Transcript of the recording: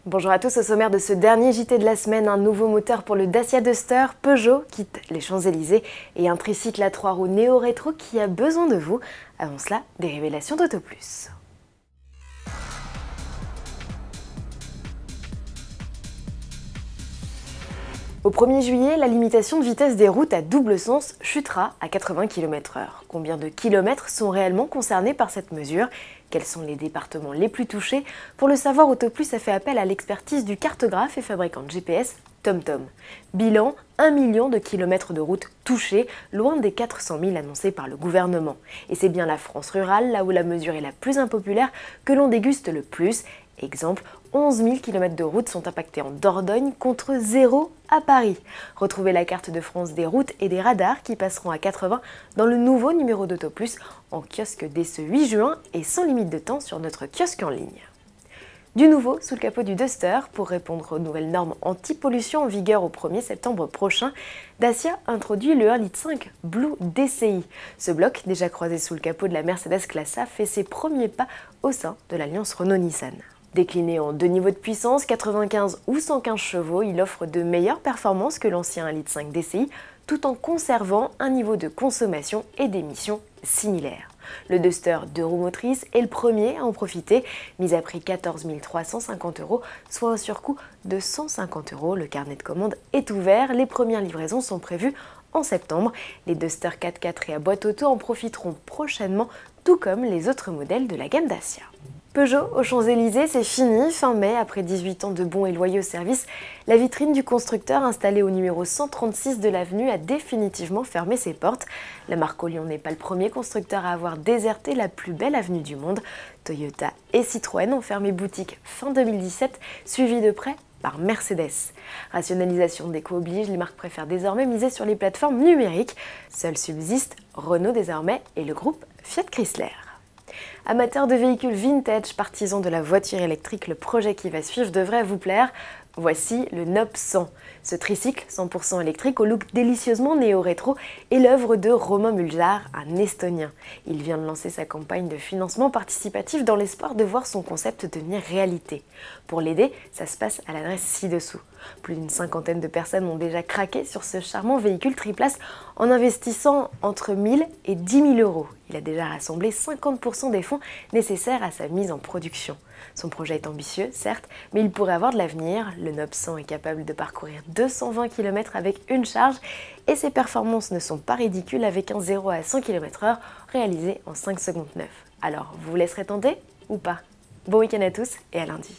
Bonjour à tous, au sommaire de ce dernier JT de la semaine, un nouveau moteur pour le Dacia Duster, Peugeot quitte les Champs-Élysées et un tricycle à 3 roues néo-rétro qui a besoin de vous. Avant cela, des révélations d'AutoPlus. Au 1er juillet, la limitation de vitesse des routes à double sens chutera à 80 km/h. Combien de kilomètres sont réellement concernés par cette mesure? Quels sont les départements les plus touchés? Pour le savoir, AutoPlus a fait appel à l'expertise du cartographe et fabricant de GPS TomTom. Bilan, 1 million de kilomètres de routes touchés, loin des 400 000 annoncés par le gouvernement. Et c'est bien la France rurale, là où la mesure est la plus impopulaire, que l'on déguste le plus. Exemple, 11 000 km de routes sont impactés en Dordogne contre 0 à Paris. Retrouvez la carte de France des routes et des radars qui passeront à 80 dans le nouveau numéro d'AutoPlus en kiosque dès ce 8 juin et sans limite de temps sur notre kiosque en ligne. Du nouveau sous le capot du Duster, pour répondre aux nouvelles normes anti-pollution en vigueur au 1er septembre prochain, Dacia introduit le 1,5 litre Blue DCI. Ce bloc, déjà croisé sous le capot de la Mercedes Classe A, fait ses premiers pas au sein de l'alliance Renault-Nissan. Décliné en 2 niveaux de puissance, 95 ou 115 chevaux, il offre de meilleures performances que l'ancien 1,5 litre DCI, tout en conservant un niveau de consommation et d'émissions similaire. Le Duster 2 roues motrices est le premier à en profiter, mis à prix 14 350 €, soit un surcoût de 150 €. Le carnet de commande est ouvert, les premières livraisons sont prévues en septembre. Les Duster 4x4 et à boîte auto en profiteront prochainement, tout comme les autres modèles de la gamme Dacia. Peugeot aux Champs-Élysées, c'est fini. Fin mai, après 18 ans de bons et loyaux services, la vitrine du constructeur installée au numéro 136 de l'avenue a définitivement fermé ses portes. La marque au Lyon n'est pas le premier constructeur à avoir déserté la plus belle avenue du monde. Toyota et Citroën ont fermé boutique fin 2017, suivi de près par Mercedes. Rationalisation d'éco oblige, les marques préfèrent désormais miser sur les plateformes numériques. Seuls subsistent Renault désormais et le groupe Fiat Chrysler. Amateurs de véhicules vintage, partisans de la voiture électrique, le projet qui va suivre devrait vous plaire. Voici le Nob 100. Ce tricycle 100% électrique au look délicieusement néo-rétro est l'œuvre de Romain Muljar, un Estonien. Il vient de lancer sa campagne de financement participatif dans l'espoir de voir son concept devenir réalité. Pour l'aider, ça se passe à l'adresse ci-dessous. Plus d'une cinquantaine de personnes ont déjà craqué sur ce charmant véhicule triplace en investissant entre 1 000 et 10 000 €. Il a déjà rassemblé 50% des fonds nécessaires à sa mise en production. Son projet est ambitieux, certes, mais il pourrait avoir de l'avenir. Le Nob 100 est capable de parcourir 220 km avec une charge et ses performances ne sont pas ridicules avec un 0 à 100 km/h réalisé en 5 secondes 9. Alors, vous vous laisserez tenter ou pas? Bon week-end à tous et à lundi.